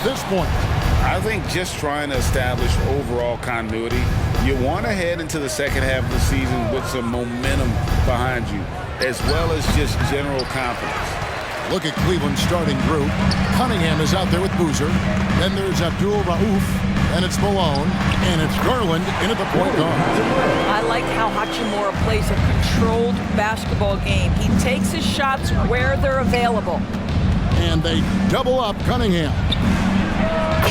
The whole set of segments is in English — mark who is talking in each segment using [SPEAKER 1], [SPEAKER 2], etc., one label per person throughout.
[SPEAKER 1] this point?
[SPEAKER 2] I think just trying to establish overall continuity. You want to head into the second half of the season with some momentum behind you, as well as just general confidence.
[SPEAKER 1] Look at Cleveland's starting group. Cunningham is out there with Boozer. Then there's Abdul Rauf. And it's Malone. And it's Garland in at the point guard.
[SPEAKER 3] I like how Hachimura plays a controlled basketball game. He takes his shots where they're available.
[SPEAKER 1] And they double up Cunningham.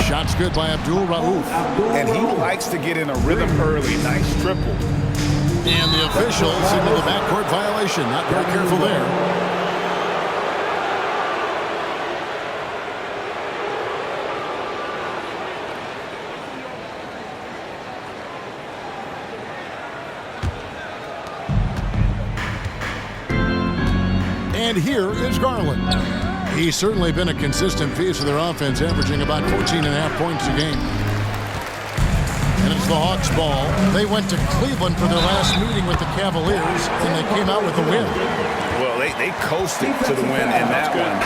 [SPEAKER 1] Shots good by Abdul Rauf.
[SPEAKER 2] And he likes to get in a rhythm early. Nice triple.
[SPEAKER 1] And the officials signal the backcourt violation. Not very careful there. And here is Garland. He's certainly been a consistent piece of their offense, averaging about 14.5 points a game. And it's the Hawks' ball. They went to Cleveland for their last meeting with the Cavaliers, and they came out with a win.
[SPEAKER 2] Well, they coasted to the win in that one.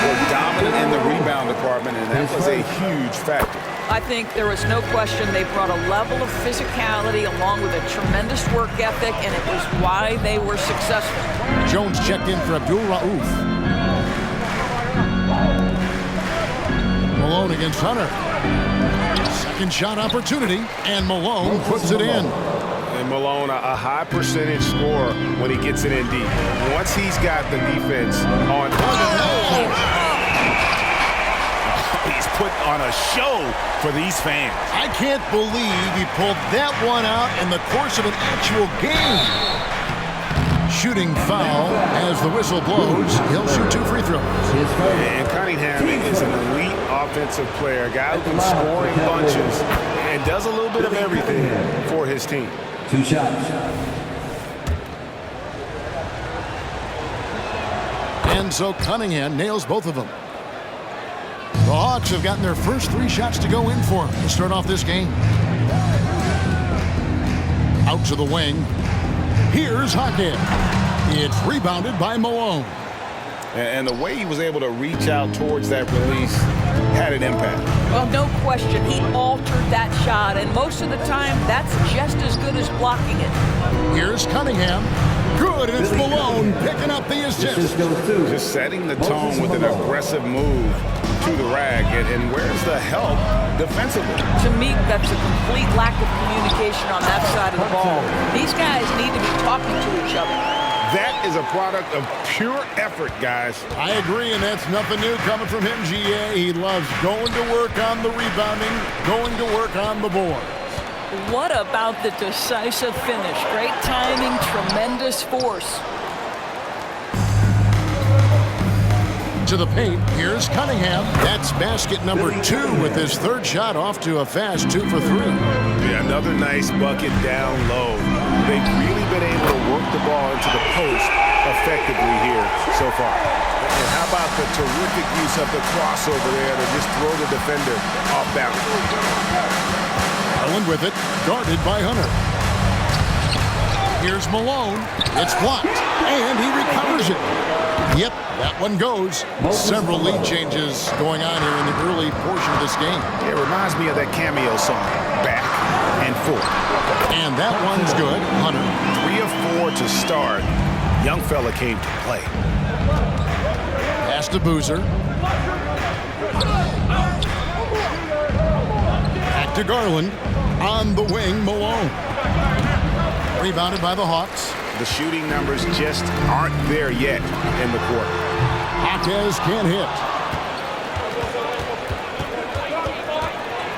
[SPEAKER 2] Were dominant in the rebound department, and that was a huge factor.
[SPEAKER 3] I think there was no question they brought a level of physicality along with a tremendous work ethic, and it was why they were successful.
[SPEAKER 1] Jones checked in for Abdul Rauf. Malone against Hunter. Second shot opportunity, and Malone puts it in.
[SPEAKER 2] And Malone, a high percentage scorer when he gets it in deep. Once he's got the defense on. He's put on a show for these fans.
[SPEAKER 1] I can't believe he pulled that one out in the course of an actual game. Shooting foul as the whistle blows. He'll shoot 2 free throws.
[SPEAKER 2] And Cunningham is an elite offensive player, a guy who can score in bunches and does a little bit of everything for his team.
[SPEAKER 4] 2 shots.
[SPEAKER 1] And so Cunningham nails both of them. The Hawks have gotten their first 3 shots to go in for to start off this game. Out to the wing. Here's Hackett. It's rebounded by Malone.
[SPEAKER 2] And the way he was able to reach out towards that release had an impact.
[SPEAKER 3] Well, no question. He altered that shot, and most of the time, that's just as good as blocking it.
[SPEAKER 1] Here's Cunningham. Good, and it's Malone picking up the assist.
[SPEAKER 2] Just setting the tone with an aggressive move to the rack. And where's the help defensively?
[SPEAKER 3] To me, that's a complete lack of communication on that side of the ball. These guys need to be talking to each other.
[SPEAKER 2] That is a product of pure effort, guys.
[SPEAKER 1] I agree, and that's nothing new coming from him, GA. He loves going to work on the rebounding, going to work on the board.
[SPEAKER 3] What about the decisive finish? Great timing, tremendous force.
[SPEAKER 1] To the paint, here's Cunningham. That's basket number 2 with his 3rd shot off to a fast 2 for 3.
[SPEAKER 2] Yeah, another nice bucket down low. They've really been able to work the ball into the post effectively here so far. And how about the terrific use of the crossover there to just throw the defender off balance.
[SPEAKER 1] Garland with it, guarded by Hunter. Here's Malone. It's blocked, and he recovers it. Yep, that one goes. Several lead changes going on here in the early portion of this game.
[SPEAKER 2] It reminds me of that cameo song, Back and Forth.
[SPEAKER 1] And that one's good. Hunter.
[SPEAKER 2] 3 of 4 to start. Young fella came to play.
[SPEAKER 1] Pass to Boozer. Back to Garland. On the wing, Malone. Rebounded by the Hawks.
[SPEAKER 2] The shooting numbers just aren't there yet in the court.
[SPEAKER 1] Hawkes can't hit.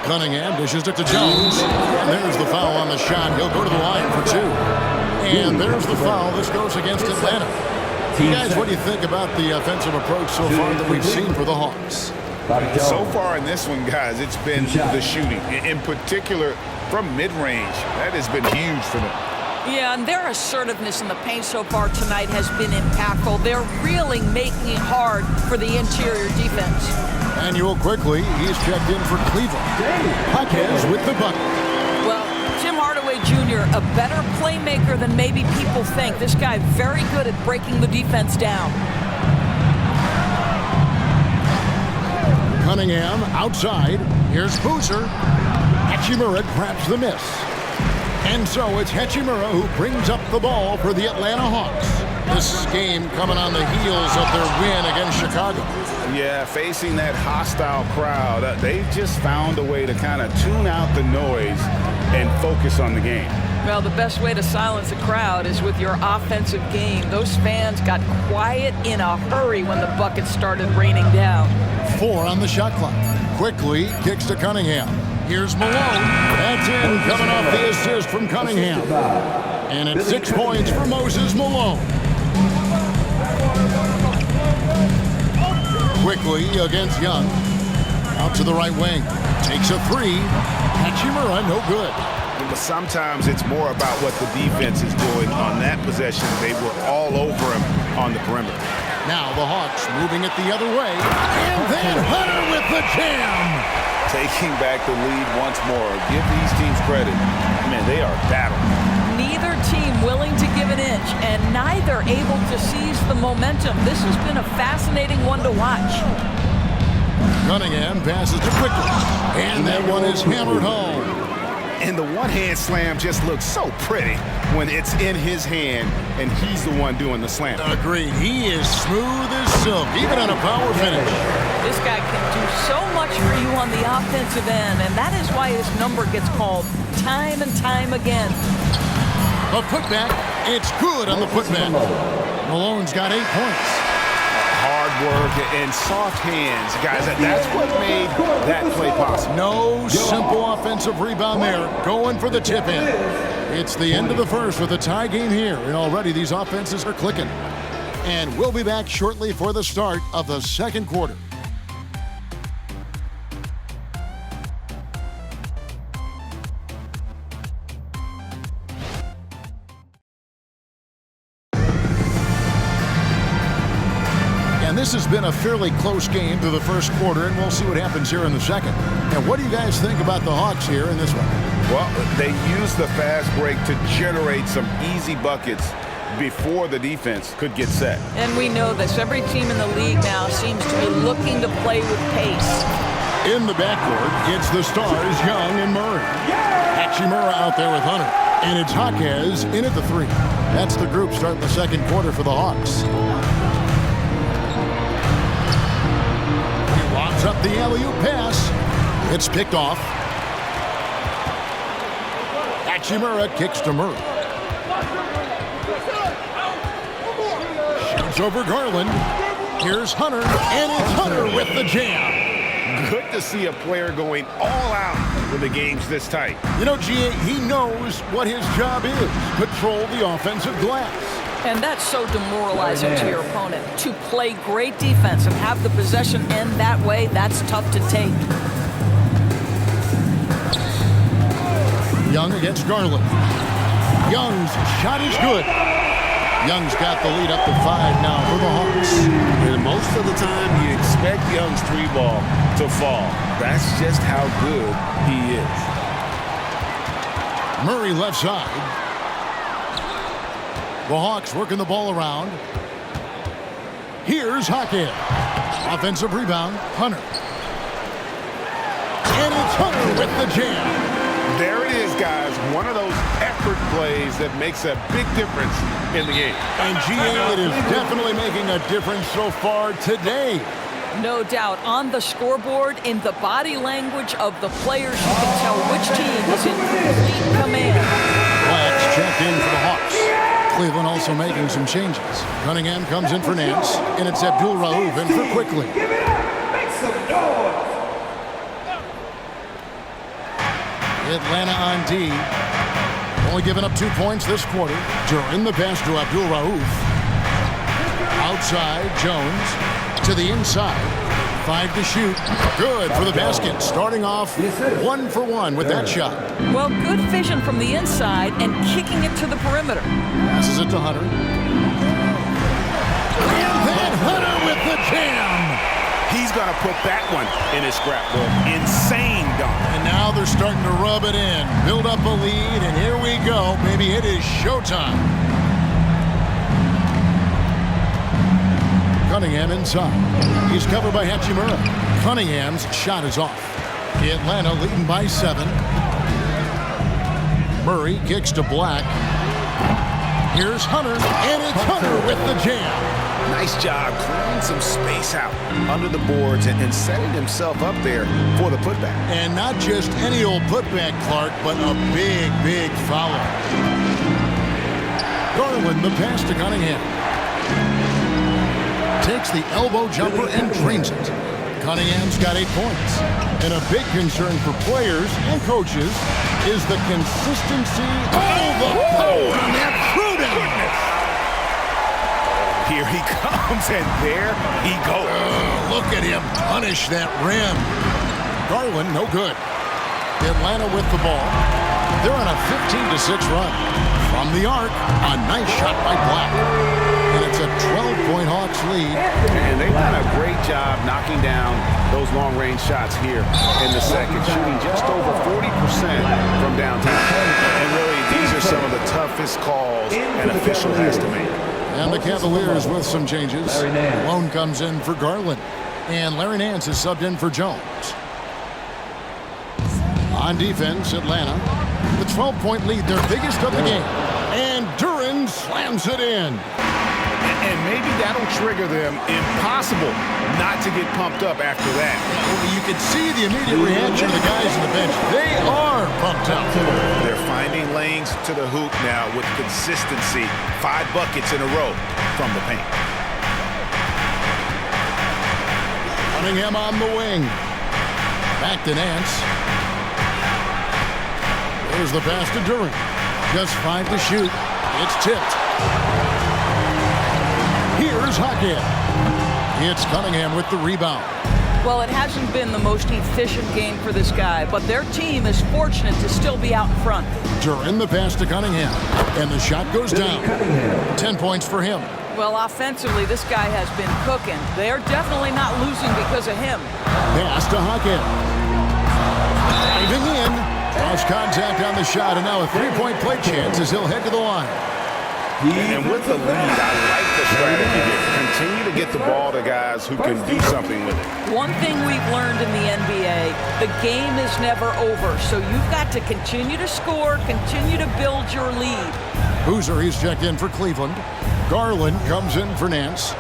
[SPEAKER 1] Cunningham dishes it to Jones. And there's the foul on the shot. He'll go to the line for 2. And there's the foul. This goes against Atlanta. Guys, what do you think about the offensive approach so far that we've seen for the Hawks?
[SPEAKER 2] So far in this one, guys, it's been the shooting. In particular, from mid-range. That has been huge for them.
[SPEAKER 3] Yeah, and their assertiveness in the paint so far tonight has been impactful. They're really making it hard for the interior defense.
[SPEAKER 1] Manuel quickly, he's checked in for Cleveland. Hawkes with the bucket.
[SPEAKER 3] Well, Tim Hardaway Jr., a better playmaker than maybe people think. This guy very good at breaking the defense down.
[SPEAKER 1] Cunningham outside. Here's Boozer. Hachimura grabs the miss. And so it's Hachimura who brings up the ball for the Atlanta Hawks. This game coming on the heels of their win against Chicago.
[SPEAKER 2] Yeah, facing that hostile crowd, they've just found a way to kind of tune out the noise and focus on the game.
[SPEAKER 3] Well, the best way to silence a crowd is with your offensive game. Those fans got quiet in a hurry when the buckets started raining down.
[SPEAKER 1] 4 on the shot clock. Quickly kicks to Cunningham. Here's Malone. That's in, coming off the assist from Cunningham. And it's 6 points for Moses Malone. Quickly against Young. Out to the right wing. Takes a 3. Hachimura, no good.
[SPEAKER 2] But sometimes it's more about what the defense is doing on that possession. They were all over him on the perimeter.
[SPEAKER 1] Now the Hawks moving it the other way. And then Hunter with the jam.
[SPEAKER 2] Taking back the lead once more. Give these teams credit. Man, they are battling.
[SPEAKER 3] Neither team willing to give an inch, and neither able to seize the momentum. This has been a fascinating one to watch.
[SPEAKER 1] Cunningham passes to Quickly. And that one is hammered home.
[SPEAKER 2] And the one-hand slam just looks so pretty when it's in his hand and he's the one doing the slam.
[SPEAKER 1] Agreed. He is smooth as silk, even on a power finish.
[SPEAKER 3] This guy can do so much for you on the offensive end, and that is why his number gets called time and time again.
[SPEAKER 1] A putback. It's good on the putback. Malone's got 8 points.
[SPEAKER 2] Hard work and soft hands, guys. That's what made that play possible.
[SPEAKER 1] No simple offensive rebound there. Going for the tip in. It's the end of the first with a tie game here, and already these offenses are clicking. And we'll be back shortly for the start of the second quarter. This has been a fairly close game through the first quarter, and we'll see what happens here in the second. And what do you guys think about the Hawks here in this one?
[SPEAKER 2] Well, they used the fast break to generate some easy buckets before the defense could get set.
[SPEAKER 3] And we know this. Every team in the league now seems to be looking to play with pace.
[SPEAKER 1] In the backcourt, it's the stars, Young and Murray. Hachimura out there with Hunter. And it's Jaquez in at the 3. That's the group starting the second quarter for the Hawks. Up the alley-oop pass. It's picked off. Hachimura kicks to Murray. Shoots over Garland. Here's Hunter, and it's Hunter with the jam.
[SPEAKER 2] Good to see a player going all out when the game's this tight.
[SPEAKER 1] You know, G.A., he knows what his job is. Control the offensive glass.
[SPEAKER 3] And that's so demoralizing to your opponent. To play great defense and have the possession end that way, that's tough to take.
[SPEAKER 1] Young against Garland. Young's shot is good. Young's got the lead up to 5 now for the Hawks.
[SPEAKER 2] And most of the time, you expect Young's 3-ball to fall. That's just how good he is.
[SPEAKER 1] Murray left side. The Hawks working the ball around. Here's Jaquez. Offensive rebound, Hunter. And it's Hunter with the jam.
[SPEAKER 2] There it is, guys. One of those effort plays that makes a big difference in the game.
[SPEAKER 1] And G.A., it is definitely making a difference so far today.
[SPEAKER 3] No doubt. On the scoreboard, in the body language of the players, you can tell which team is in complete command.
[SPEAKER 1] Blacks checked in for the Hawks. Cleveland also making some changes. Cunningham comes in for Nance, and it's Abdul Rauf in for Quickly.
[SPEAKER 4] Give it up! Make some noise!
[SPEAKER 1] Atlanta on D. Only giving up 2 points this quarter. During the pass to Abdul Rauf. Outside, Jones to the inside. 5 to shoot. Good for the basket. Starting off 1 for 1 with that shot.
[SPEAKER 3] Well, good vision from the inside and kicking it to the perimeter.
[SPEAKER 1] Passes it to Hunter. And then Hunter with the jam.
[SPEAKER 2] He's going to put that one in his scrapbook. Insane dunk.
[SPEAKER 1] And now they're starting to rub it in. Build up a lead, and here we go. Maybe it is showtime. Cunningham inside. He's covered by Hachimura. Cunningham's shot is off. Atlanta leading by 7. Murray kicks to Black. Here's Hunter, and it's Hunter with the jam.
[SPEAKER 2] Nice job clearing some space out under the boards and setting himself up there for the putback.
[SPEAKER 1] And not just any old putback, Clark, but a big, big foul. Garland, the pass to Cunningham. Takes the elbow jumper and drains it. Cunningham's got 8 points. And a big concern for players and coaches is the consistency of the power on that prudent.
[SPEAKER 2] Here he comes, and there he goes.
[SPEAKER 1] Look at him punish that rim. Garland, no good. Atlanta with the ball. They're on a 15-6 run. From the arc, a nice shot by Black. And it's a 12-point Hawks lead.
[SPEAKER 2] And they've done a great job knocking down those long-range shots here in the second, shooting just over 40% from downtown. And really, these are some of the toughest calls an official has to make.
[SPEAKER 1] And the Cavaliers with some changes. Malone comes in for Garland. And Larry Nance is subbed in for Jones. On defense, Atlanta. The 12-point lead, their biggest of the game. And Duran slams it in.
[SPEAKER 2] And maybe that'll trigger them. Impossible not to get pumped up after that.
[SPEAKER 1] You can see the immediate reaction of the guys on the bench. They are pumped up.
[SPEAKER 2] They're finding lanes to the hoop now with consistency. 5 buckets in a row from the paint.
[SPEAKER 1] Cunningham on the wing. Back to Nance. There's the pass to Duran. Just 5 to shoot. It's tipped. Here's Hackett. It's Cunningham with the rebound.
[SPEAKER 3] Well, it hasn't been the most efficient game for this guy, but their team is fortunate to still be out in front.
[SPEAKER 1] Duran, the pass to Cunningham. And the shot goes down. 10 points for him.
[SPEAKER 3] Well, offensively, this guy has been cooking. They're definitely not losing because of him.
[SPEAKER 1] Pass to Hackett. Diving in. Lost contact on the shot, and now a 3-point play chance as he'll head to the line.
[SPEAKER 2] And with the lead, I like the strategy here. Continue to get the ball to guys who can do something with it.
[SPEAKER 3] One thing we've learned in the NBA, the game is never over, so you've got to continue to score, continue to build your lead.
[SPEAKER 1] Boozer, he's checked in for Cleveland. Garland comes in for Nance.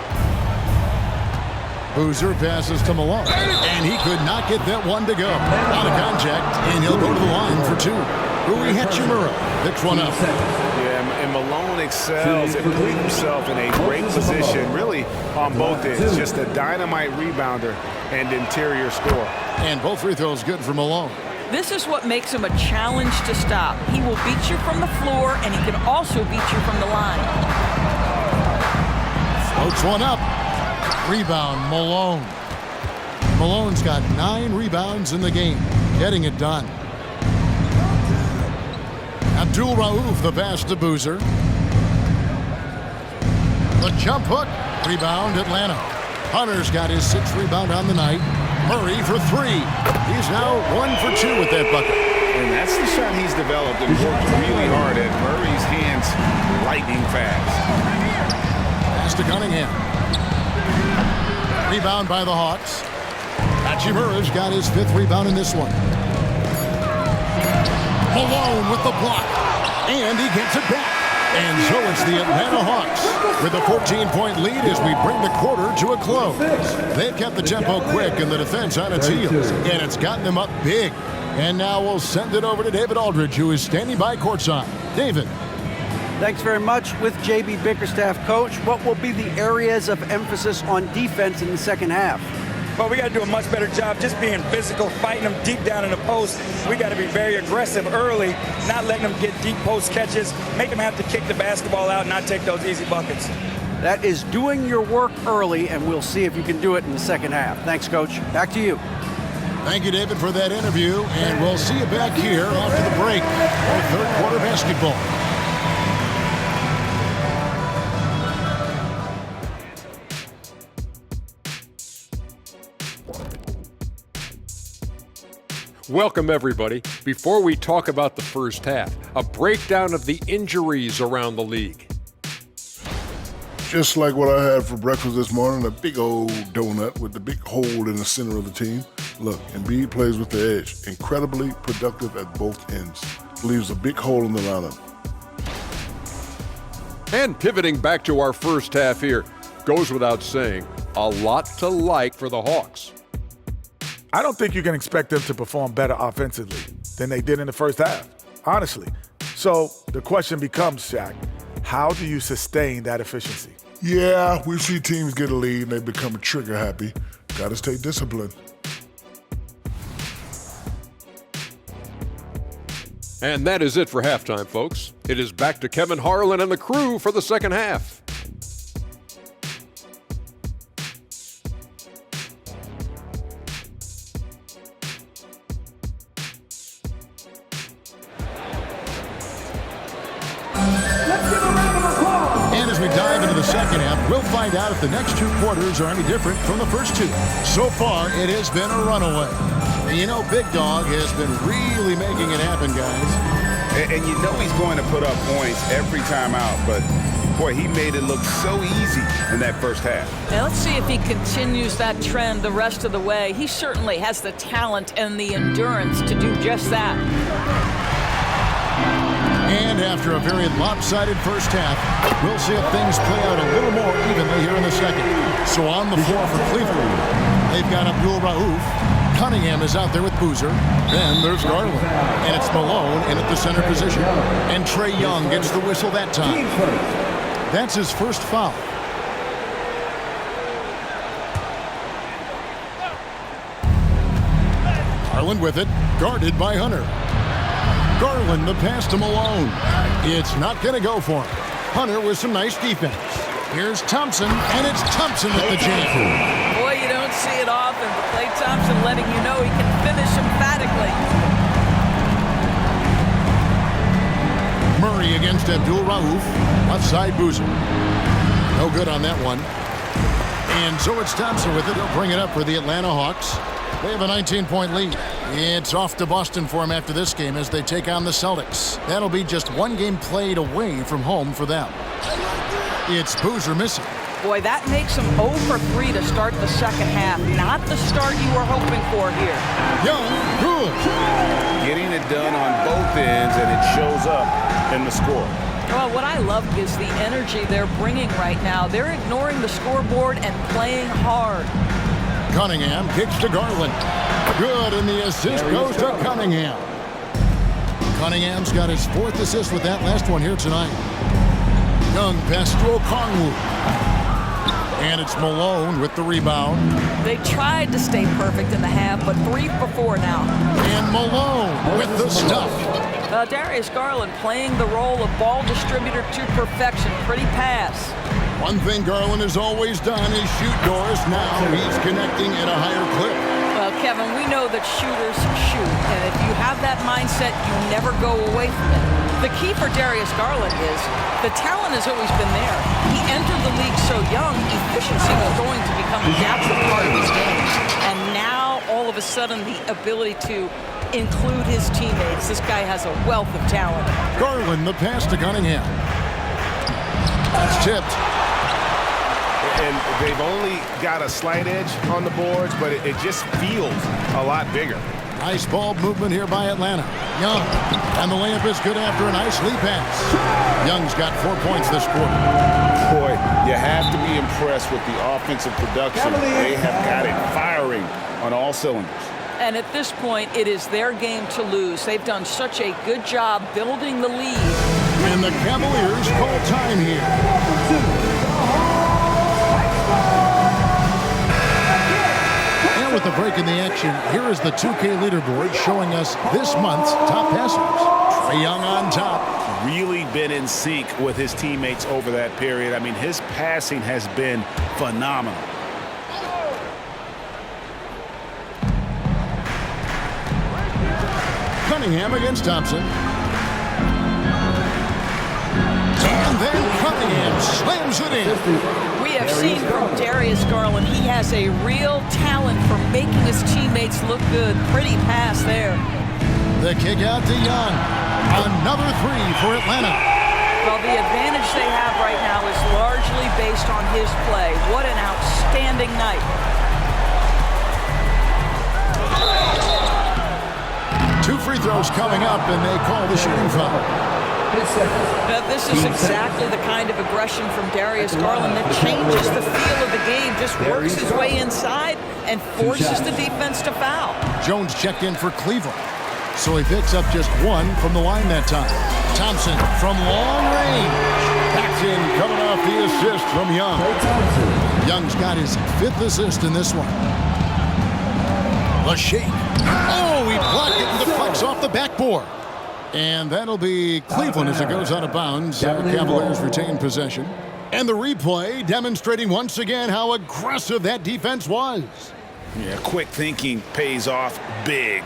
[SPEAKER 1] Boozer passes to Malone, and he could not get that one to go. Out of contact, and he'll go to the line for 2. Rui Hachimura picks one up.
[SPEAKER 2] Yeah, and Malone excels and put himself in a great position, really on both ends. Just a dynamite rebounder and interior scorer.
[SPEAKER 1] And both free throws good for Malone.
[SPEAKER 3] This is what makes him a challenge to stop. He will beat you from the floor, and he can also beat you from the line.
[SPEAKER 1] Floats one up. Rebound, Malone. Malone's got 9 rebounds in the game, getting it done. Abdul Rauf, the pass to Boozer. The jump hook. Rebound, Atlanta. Hunter's got his 6th rebound on the night. Murray for 3. He's now 1 for 2 with that bucket.
[SPEAKER 2] And that's the shot he's developed and worked really hard at. Murray's hands lightning fast.
[SPEAKER 1] Pass to Cunningham. Rebound by the Hawks. Hachimura's got his 5th rebound in this one. Malone with the block. And he gets it back. And so it's the Atlanta Hawks with a 14-point lead as we bring the quarter to a close. They've kept the tempo quick and the defense on its heels. And it's gotten them up big. And now we'll send it over to David Aldridge, who is standing by courtside. David.
[SPEAKER 5] Thanks very much. With J.B. Bickerstaff, Coach, what will be the areas of emphasis on defense in the second half?
[SPEAKER 6] Well, we got to do a much better job just being physical, fighting them deep down in the post. We got to be very aggressive early, not letting them get deep post catches, make them have to kick the basketball out and not take those easy buckets.
[SPEAKER 5] That is doing your work early, and we'll see if you can do it in the second half. Thanks, Coach. Back to you.
[SPEAKER 1] Thank you, David, for that interview, and we'll see you back here after the break for third quarter basketball.
[SPEAKER 7] Welcome, everybody. Before we talk about the first half, a breakdown of the injuries around the league.
[SPEAKER 8] Just like what I had for breakfast this morning, a big old donut with the big hole in the center of the team. Look, Embiid plays with the edge. Incredibly productive at both ends. Leaves a big hole in the lineup.
[SPEAKER 7] And pivoting back to our first half here, goes without saying, a lot to like for the Hawks.
[SPEAKER 9] I don't think you can expect them to perform better offensively than they did in the first half, honestly. So the question becomes, Shaq, how do you sustain that efficiency?
[SPEAKER 8] Yeah, we see teams get a lead and they become trigger happy. Got to stay disciplined.
[SPEAKER 7] And that is it for halftime, folks. It is back to Kevin Harlan and the crew for the second half.
[SPEAKER 1] And as we dive into the second half, we'll find out if the next two quarters are any different from the first two. So far, it has been a runaway. And you know, Big Dog has been really making it happen, guys.
[SPEAKER 2] And you know he's going to put up points every time out, but boy, he made it look so easy in that first half.
[SPEAKER 3] Now let's see if he continues that trend the rest of the way. He certainly has the talent and the endurance to do just that.
[SPEAKER 1] And after a very lopsided first half, we'll see if things play out a little more evenly here in the second. So on the floor for Cleveland, they've got Abdul Rauf. Cunningham is out there with Boozer. Then there's Garland. And it's Malone in at the center position. And Trae Young gets the whistle that time. That's his first foul. Garland with it, guarded by Hunter. Garland, the pass to Malone. It's not going to go for him. Hunter with some nice defense. Here's Thompson, and it's Thompson with the jam.
[SPEAKER 3] Boy, you don't see it often, but Klay Thompson letting you know he can finish emphatically.
[SPEAKER 1] Murray against Abdul Rauf. Left side Boozer. No good on that one. And so it's Thompson with it. He'll bring it up for the Atlanta Hawks. They have a 19-point lead. It's off to Boston for them after this game as they take on the Celtics. That'll be just one game played away from home for them. It's Boozer missing.
[SPEAKER 3] Boy, that makes him 0 for 3 to start the second half. Not the start you were hoping for here.
[SPEAKER 1] Young, good.
[SPEAKER 2] Getting it done on both ends, and it shows up in the score.
[SPEAKER 3] Well, what I love is the energy they're bringing right now. They're ignoring the scoreboard and playing hard.
[SPEAKER 1] Cunningham kicks to Garland. Good, and the assist goes to Cunningham. Cunningham's got his fourth assist with that last one here tonight. Young pass to Okongwu. And it's Malone with the rebound.
[SPEAKER 3] They tried to stay perfect in the half, but 3 for 4 now.
[SPEAKER 1] And Malone with the stuff.
[SPEAKER 3] Darius Garland playing the role of ball distributor to perfection. Pretty pass.
[SPEAKER 1] One thing Garland has always done is shoot doors. Now he's connecting at a higher clip.
[SPEAKER 3] Well, Kevin, we know that shooters shoot, and if you have that mindset, you never go away from it. The key for Darius Garland is the talent has always been there. He entered the league so young, efficiency was going to become a natural part of his game. And now, all of a sudden, the ability to include his teammates. This guy has a wealth of talent.
[SPEAKER 1] Garland, the pass to Cunningham. That's tipped.
[SPEAKER 2] And they've only got a slight edge on the boards, but it just feels a lot bigger.
[SPEAKER 1] Nice ball movement here by Atlanta. Young, and the layup is good after a nice lead pass. Young's got 4 points this quarter.
[SPEAKER 2] Boy, you have to be impressed with the offensive production. They have got it firing on all cylinders.
[SPEAKER 3] And at this point, it is their game to lose. They've done such a good job building the lead.
[SPEAKER 1] And the Cavaliers call time here. And with the break in the action, here is the 2K leaderboard showing us this month's top passers. Trae Young on top.
[SPEAKER 2] Really been in sync with his teammates over that period. I mean, his passing has been phenomenal.
[SPEAKER 1] Cunningham against Thompson. And then Cunningham slams it in.
[SPEAKER 3] We have seen from Darius Garland, he has a real talent for making his teammates look good. Pretty pass there.
[SPEAKER 1] The kick out to Young. Another 3 for Atlanta.
[SPEAKER 3] Well, the advantage they have right now is largely based on his play. What an outstanding night.
[SPEAKER 1] Two free throws coming up, and they call the shooting foul.
[SPEAKER 3] Now, this is exactly the kind of aggression from Darius Garland that changes the feel of the game, just works his way inside and forces the defense to foul.
[SPEAKER 1] Jones checked in for Cleveland, so he picks up just one from the line that time. Thompson from long range. Backs in, coming off the assist from Young. Young's got his 5th assist in this one. The shake. Oh, he blocked it and deflects off the backboard. And that'll be Cleveland as it goes out of bounds. Cavaliers retain possession. And the replay demonstrating once again how aggressive that defense was.
[SPEAKER 2] Yeah, quick thinking pays off big.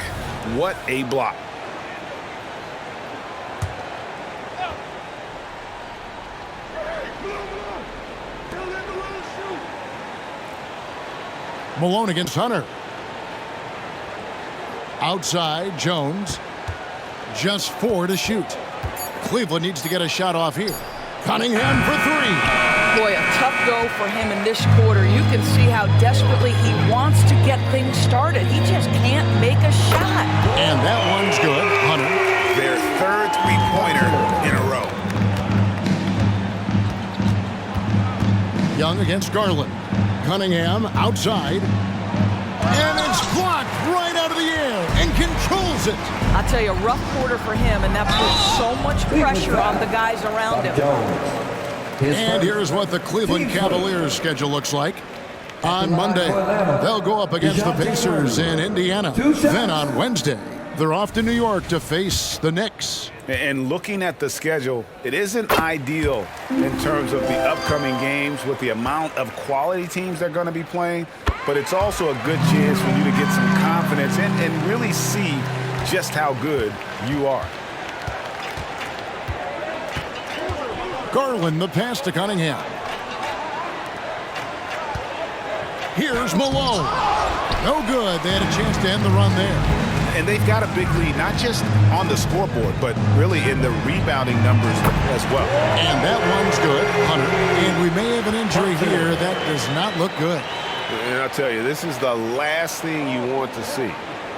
[SPEAKER 2] What a block.
[SPEAKER 1] Malone against Hunter. Outside, Jones. Just 4 to shoot. Cleveland needs to get a shot off here. Cunningham for 3.
[SPEAKER 3] Boy, a tough go for him in this quarter. You can see how desperately he wants to get things started. He just can't make a shot.
[SPEAKER 1] And that one's good. Hunter.
[SPEAKER 2] Their 3rd three-pointer in a row.
[SPEAKER 1] Young against Garland. Cunningham outside. And it's blocked right out of the air and controls it.
[SPEAKER 3] I'll tell you, a rough quarter for him, and that puts so much pressure on the guys around him.
[SPEAKER 1] And here's what the Cleveland Cavaliers schedule looks like. On Monday, they'll go up against the Pacers in Indiana. Then on Wednesday, they're off to New York to face the Knicks.
[SPEAKER 2] And looking at the schedule, it isn't ideal in terms of the upcoming games with the amount of quality teams they're going to be playing, but it's also a good chance for you to get some confidence and really see just how good you are.
[SPEAKER 1] Garland, the pass to Cunningham. Here's Malone. No good. They had a chance to end the run there.
[SPEAKER 2] And they've got a big lead, not just on the scoreboard, but really in the rebounding numbers as well.
[SPEAKER 1] And that one's good, Hunter. And we may have an injury here. That does not look good.
[SPEAKER 2] And I'll tell you, this is the last thing you want to see.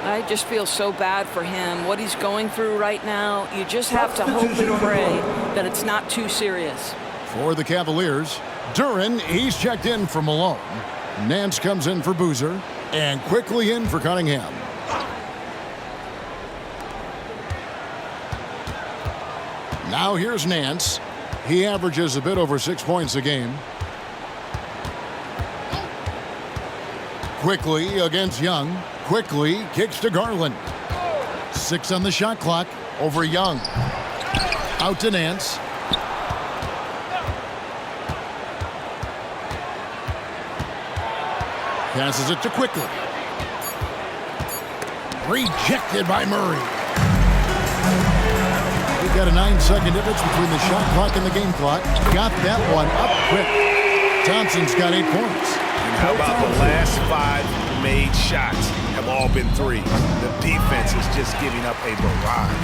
[SPEAKER 3] I just feel so bad for him. What he's going through right now, you just have to hope and pray that it's not too serious.
[SPEAKER 1] For the Cavaliers, Duren, he's checked in for Malone. Nance comes in for Boozer. And quickly in for Cunningham. Now here's Nance. He averages a bit over 6 points a game. Quickly against Young. Quickly kicks to Garland. 6 on the shot clock over Young. Out to Nance. Passes it to Quickly. Rejected by Murray. We've got a 9-second difference between the shot clock and the game clock. Got that one up quick. Thompson's got 8 points.
[SPEAKER 2] And how about the last 5 made shots have all been threes? The defense is just giving up a barrage.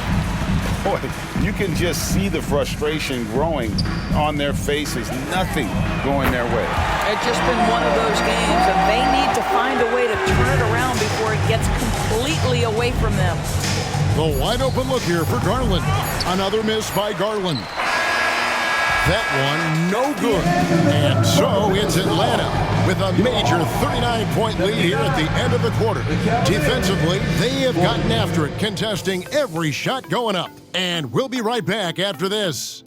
[SPEAKER 2] Boy, you can just see the frustration growing on their faces. Nothing going their way.
[SPEAKER 3] It's just been one of those games, and they need to find a way to turn it around before it gets completely away from them.
[SPEAKER 1] The wide open look here for Garland. Another miss by Garland. That one no good. And so it's Atlanta with a major 39-point lead here at the end of the quarter. Defensively, they have gotten after it, contesting every shot going up. And we'll be right back after this.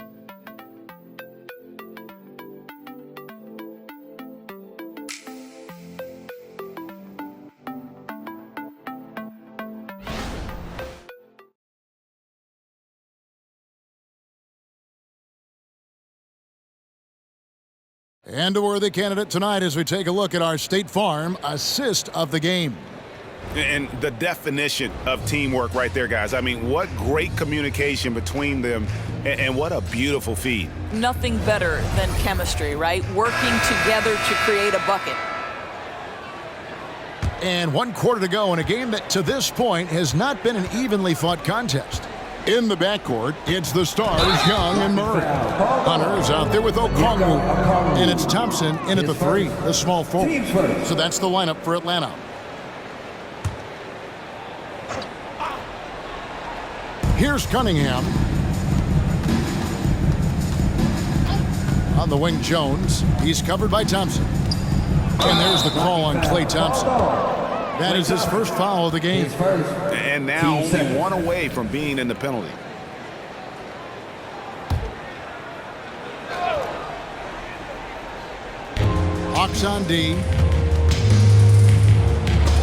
[SPEAKER 1] And a worthy candidate tonight as we take a look at our State Farm assist of the game.
[SPEAKER 2] And the definition of teamwork right there, guys. I mean, what great communication between them, and what a beautiful feed.
[SPEAKER 3] Nothing better than chemistry, right? Working together to create a bucket.
[SPEAKER 1] And 1 quarter to go in a game that to this point has not been an evenly fought contest. In the backcourt, it's the stars, Young and Murray. Hunter is out there with Okongwu. And it's Thompson in at the 3, the small forward. So that's the lineup for Atlanta. Here's Cunningham. On the wing, Jones. He's covered by Thompson. And there's the call on Klay Thompson. That is his first foul of the game.
[SPEAKER 2] And now only one away from being in the penalty.
[SPEAKER 1] Hawks on D.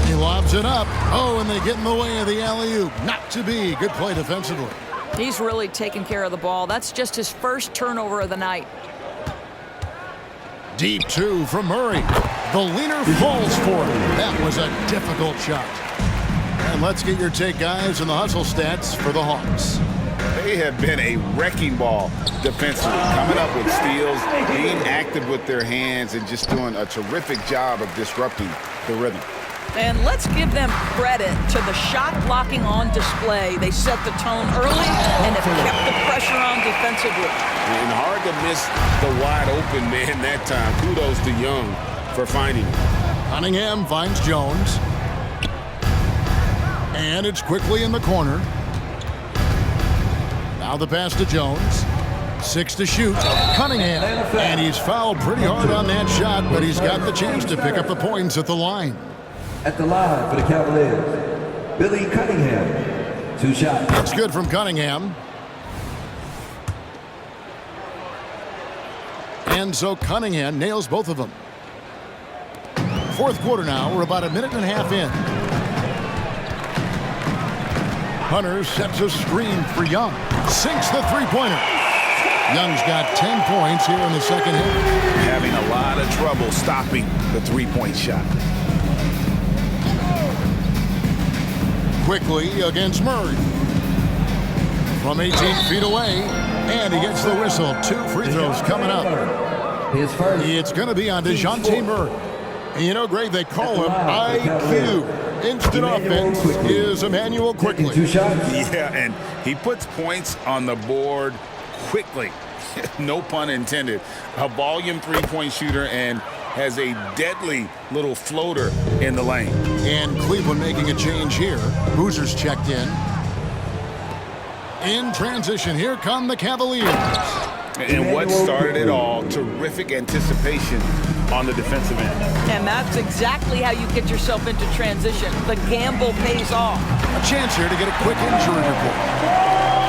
[SPEAKER 1] He lobs it up. Oh, and they get in the way of the alley-oop. Not to be. Good play defensively.
[SPEAKER 3] He's really taking care of the ball. That's just his first turnover of the night.
[SPEAKER 1] Deep 2 from Murray. The leaner falls for it. That was a difficult shot. And let's get your take, guys, on the hustle stats for the Hawks.
[SPEAKER 2] They have been a wrecking ball defensively, coming up with steals, being active with their hands, and just doing a terrific job of disrupting the rhythm.
[SPEAKER 3] And let's give them credit to the shot blocking on display. They set the tone early and have kept the pressure on defensively.
[SPEAKER 2] And hard to miss the wide open man that time. Kudos to Young for finding him.
[SPEAKER 1] Cunningham finds Jones. And it's quickly in the corner. Now the pass to Jones. 6 to shoot. Cunningham. And he's fouled pretty hard on that shot, but he's got the chance to pick up the points at the line.
[SPEAKER 4] At the line for the Cavaliers, Billy Cunningham. 2 shots.
[SPEAKER 1] That's good from Cunningham. And so Cunningham nails both of them. Fourth quarter now. We're about a minute and a half in. Hunter sets a screen for Young. Sinks the three-pointer. Young's got 10 points here in the second half.
[SPEAKER 2] Having a lot of trouble stopping the three-point shot.
[SPEAKER 1] Quickly against Murray. From 18 feet away. And he gets the whistle. 2 free throws coming up.
[SPEAKER 4] His first.
[SPEAKER 1] It's going to be on DeJounte Murray. And you know, Greg, they call him IQ. Instant offense is Emmanuel Quickly.
[SPEAKER 4] 2 shots.
[SPEAKER 2] Yeah, and he puts points on the board quickly. No pun intended. A volume three-point shooter and has a deadly little floater in the lane.
[SPEAKER 1] And Cleveland making a change here. Boozer's checked in. In transition, here come the Cavaliers.
[SPEAKER 2] And what started it all, terrific anticipation on the defensive end.
[SPEAKER 3] And that's exactly how you get yourself into transition. The gamble pays off.
[SPEAKER 1] A chance here to get a quick injury report.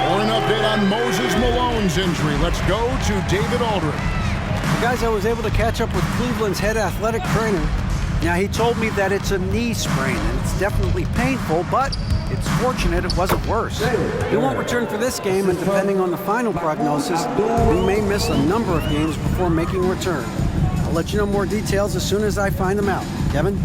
[SPEAKER 1] For an update on Moses Malone's injury, let's go to David Aldridge.
[SPEAKER 5] Guys, I was able to catch up with Cleveland's head athletic trainer. Now, he told me that it's a knee sprain, and it's definitely painful, but it's fortunate it wasn't worse. He won't return for this game, and depending on the final prognosis, he may miss a number of games before making a return. I'll let you know more details as soon as I find them out. Kevin?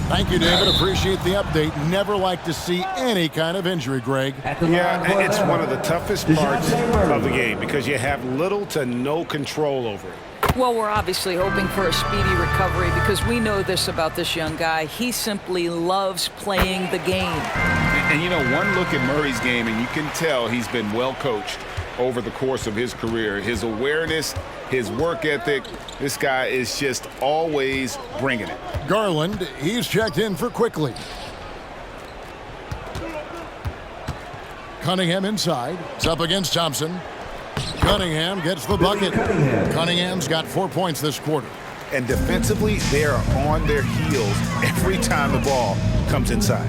[SPEAKER 1] Thank you, David. Appreciate the update. Never like to see any kind of injury, Greg.
[SPEAKER 2] Yeah, it's one of the toughest parts of the game because you have little to no control over it.
[SPEAKER 3] Well, we're obviously hoping for a speedy recovery because we know this about this young guy. He simply loves playing the game.
[SPEAKER 2] And you know, one look at Murray's game, and you can tell he's been well coached over the course of his career. His awareness, his work ethic, this guy is just always bringing it.
[SPEAKER 1] Garland, he's checked in for Quickly. Cunningham inside. It's up against Thompson. Cunningham gets the bucket. Cunningham's got 4 points this quarter.
[SPEAKER 2] And defensively, they are on their heels every time the ball comes inside.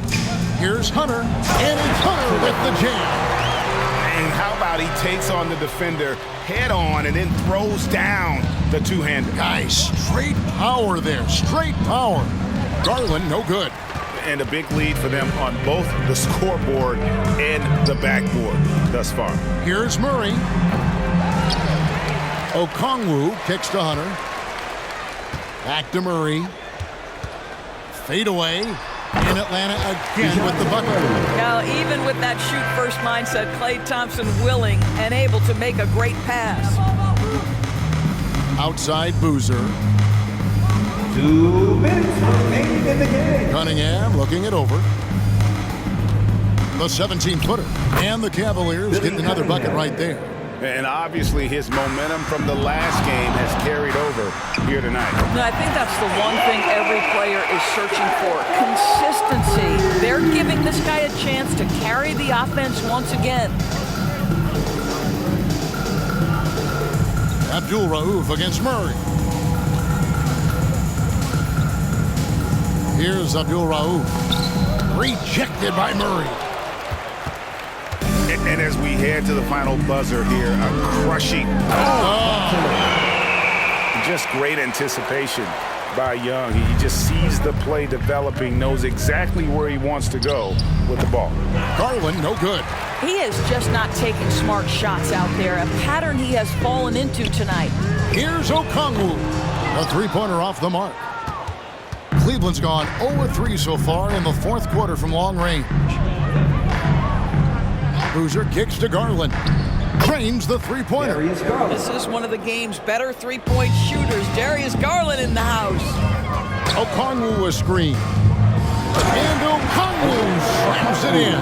[SPEAKER 1] Here's Hunter, and it's Hunter with the jam.
[SPEAKER 2] And how about he takes on the defender head on and then throws down the two-hander.
[SPEAKER 1] Guys, straight power there, straight power. Garland, no good.
[SPEAKER 2] And a big lead for them on both the scoreboard and the backboard thus far.
[SPEAKER 1] Here's Murray. Okongwu kicks to Hunter. Back to Murray. Fade away. In Atlanta again with the bucket.
[SPEAKER 3] Now, even with that shoot-first mindset, Klay Thompson willing and able to make a great pass.
[SPEAKER 1] Outside Boozer.
[SPEAKER 4] 2 minutes remaining in the game.
[SPEAKER 1] Cunningham looking it over. the 17-footer. And the Cavaliers getting another bucket right there.
[SPEAKER 2] And obviously his momentum from the last game has carried over here tonight.
[SPEAKER 3] No, I think that's the one thing every player is searching for. Consistency. They're giving this guy a chance to carry the offense once again.
[SPEAKER 1] Abdul Rauf against Murray. Here's Abdul Rauf. Rejected by Murray.
[SPEAKER 2] And as we head to the final buzzer here, a crushing. Just great anticipation by Young. He just sees the play developing, knows exactly where he wants to go with the ball.
[SPEAKER 1] Garland, no good.
[SPEAKER 3] He is just not taking smart shots out there, a pattern he has fallen into tonight.
[SPEAKER 1] Here's Okongwu. A three-pointer off the mark. Cleveland's gone 0-3 so far in the fourth quarter from long range. Boozer kicks to Garland. Drains the three-pointer.
[SPEAKER 3] This is one of the game's better three-point shooters. Darius Garland in the house.
[SPEAKER 1] Okongwu a screen. And Okongwu slams it in.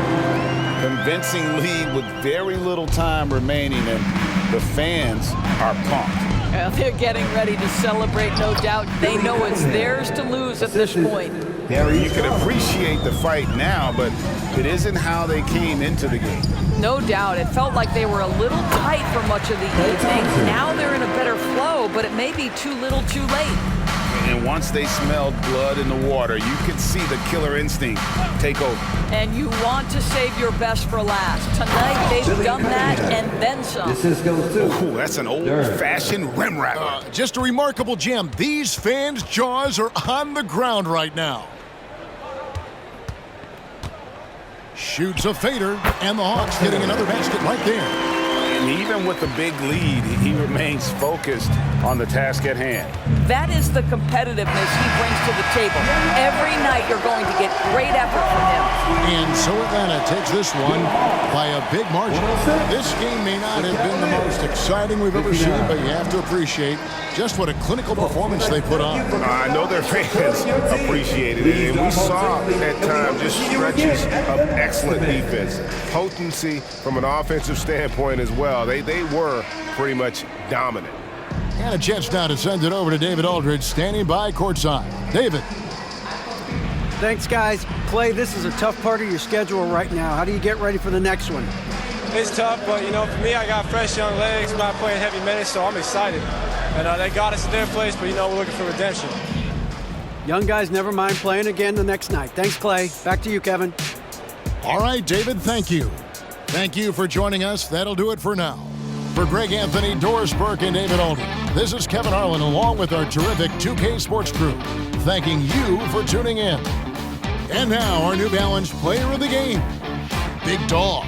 [SPEAKER 2] Convincing lead with very little time remaining, and the fans are pumped.
[SPEAKER 3] Well, they're getting ready to celebrate, no doubt. They know it's theirs to lose at this point.
[SPEAKER 2] You can appreciate the fight now, but it isn't how they came into the game.
[SPEAKER 3] No doubt. It felt like they were a little tight for much of the evening. Now they're in a better flow, but it may be too little too late.
[SPEAKER 2] And once they smelled blood in the water, you could see the killer instinct take over.
[SPEAKER 3] And you want to save your best for last. Tonight, they've done that and then some.
[SPEAKER 2] Ooh, that's an old-fashioned rim wrapper.
[SPEAKER 1] Just a remarkable gem. These fans' jaws are on the ground right now. Shoots a fader, and the Hawks getting another basket right there.
[SPEAKER 2] And even with the big lead, he remains focused on the task at hand.
[SPEAKER 3] That is the competitiveness he brings to the table. Every night you're going to get great effort from him.
[SPEAKER 1] And so Atlanta takes this one by a big margin. This game may not have been the most exciting we've ever seen, but you have to appreciate just what a clinical performance they put on.
[SPEAKER 2] I know their fans appreciated it, and we saw at times just stretches of excellent defense. Potency from an offensive standpoint as well. They were pretty much dominant.
[SPEAKER 1] And a chance now to send it over to David Aldridge, standing by courtside. David.
[SPEAKER 5] Thanks, guys. Clay, this is a tough part of your schedule right now. How do you get ready for the next one?
[SPEAKER 10] It's tough, but, for me, I got fresh young legs. I'm not playing heavy minutes, so I'm excited. And they got us in their place, but, we're looking for redemption.
[SPEAKER 5] Young guys never mind playing again the next night. Thanks, Clay. Back to you, Kevin.
[SPEAKER 1] All right, David, thank you. Thank you for joining us. That'll do it for now. For Greg Anthony, Doris Burke, and David Aldridge, this is Kevin Harlan along with our terrific 2K Sports crew, thanking you for tuning in. And now, our New Balance Player of the Game, Big Dog.